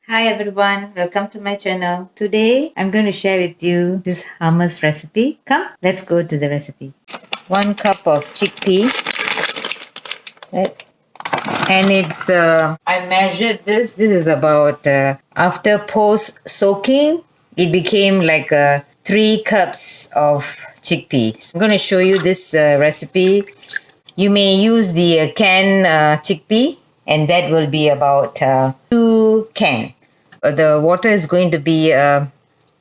Hi everyone, welcome to my channel. Today I'm going to share with you this hummus recipe. Come, let's go to the recipe. 1 cup of chickpea, right? And I measured this. This is about after post soaking, it became like 3 cups of chickpeas. I'm going to show you this recipe. You may use the canned chickpea, and that will be about 2 cans. The water is going to be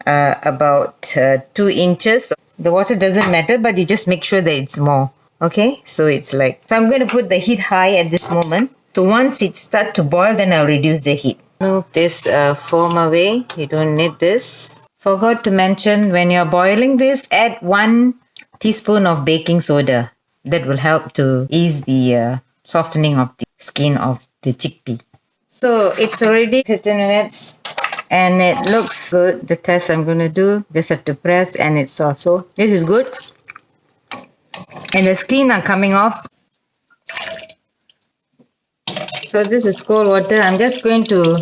about 2 inches. The water doesn't matter, but you just make sure that it's more. Okay, so so I'm going to put the heat high at this moment. So once it starts to boil, then I'll reduce the heat. Move this foam away. You don't need this. Forgot to mention, when you're boiling this, add 1 teaspoon of baking soda. That will help to ease the softening of the skin of the chickpea. So it's already 15 minutes and it looks good. The test I'm going to do, just have to press and it's soft. So this is good. And the skin are coming off. So this is cold water. I'm just going to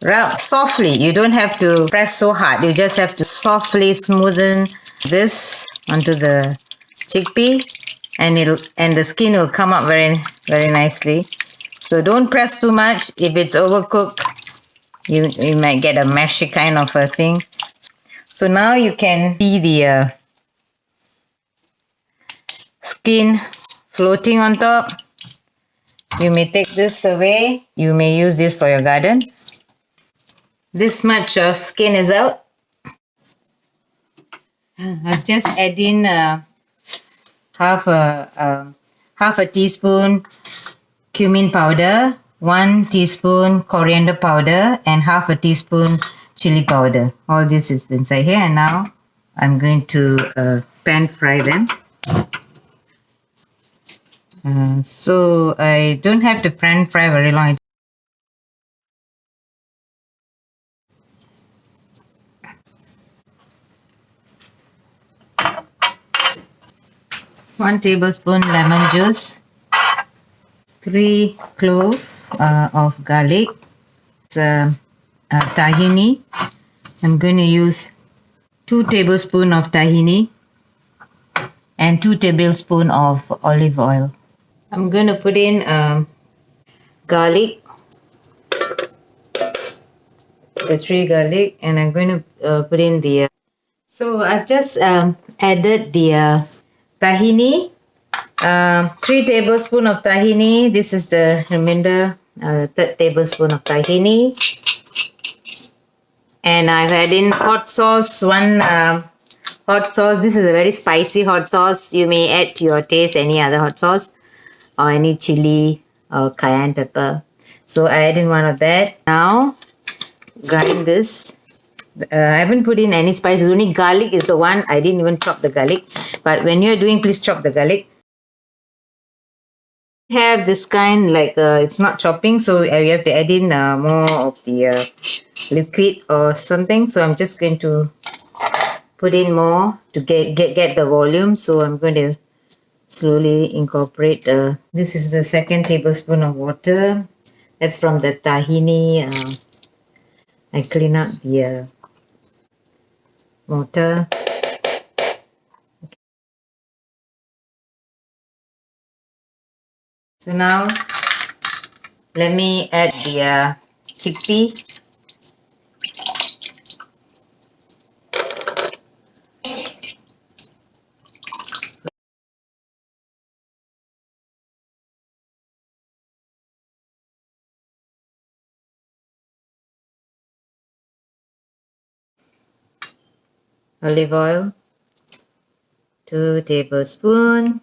rub softly. You don't have to press so hard. You just have to softly smoothen this onto the chickpea and the skin will come up very nicely. So don't press too much. If it's overcooked, you might get a mashy kind of a thing. So now you can see the skin floating on top. You may take this away. You may use this for your garden. This much skin is out. I've just added in half a teaspoon cumin powder, 1 teaspoon coriander powder, and half a teaspoon chili powder. All this is inside here, and now I'm going to pan fry them. So I don't have to pan fry very long. 1 tablespoon lemon juice, 3 cloves of garlic, tahini. I'm going to use 2 tablespoons of tahini and 2 tablespoons of olive oil. I'm going to put in garlic, the 3 garlic, and I'm going to put in the. So I've just added the tahini. 3 tablespoons of tahini. This is the remainder, third tablespoon of tahini. And I've added in hot sauce, one hot sauce. This is a very spicy hot sauce. You may add to your taste any other hot sauce or any chili or cayenne pepper. So I add in one of that. Now grind this. I haven't put in any spices. Only garlic is the one. I didn't even chop the garlic. But when you're doing, please chop the garlic. Have this kind like it's not chopping, so you have to add in more of the liquid or something. So I'm just going to put in more to get the volume. So I'm going to slowly incorporate. This is the 2nd tablespoon of water. That's from the tahini. I clean up the water. So now let me add the chickpea. Olive oil, 2 tablespoons.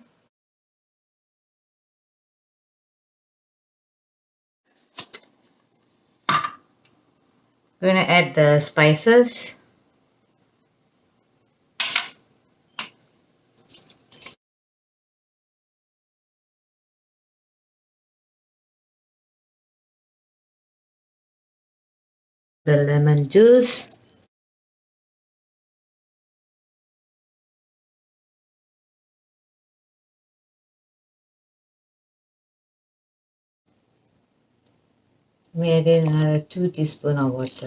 Going to add the spices. The lemon juice. We add in another 2 teaspoons of water.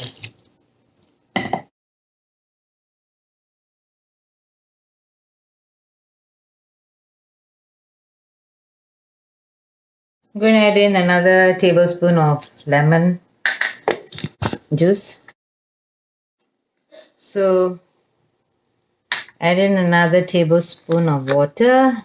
I'm going to add in another tablespoon of lemon juice. So add in another tablespoon of water.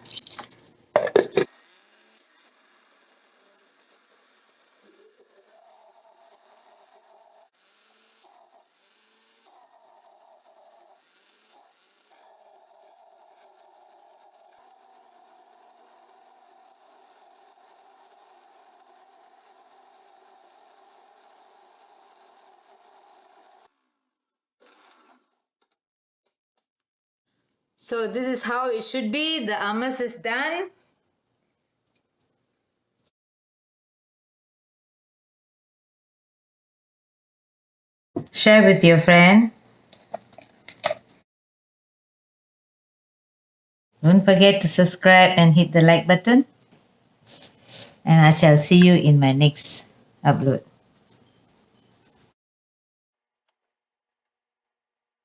So this is how it should be. The hummus is done. Share with your friend. Don't forget to subscribe and hit the like button. And I shall see you in my next upload.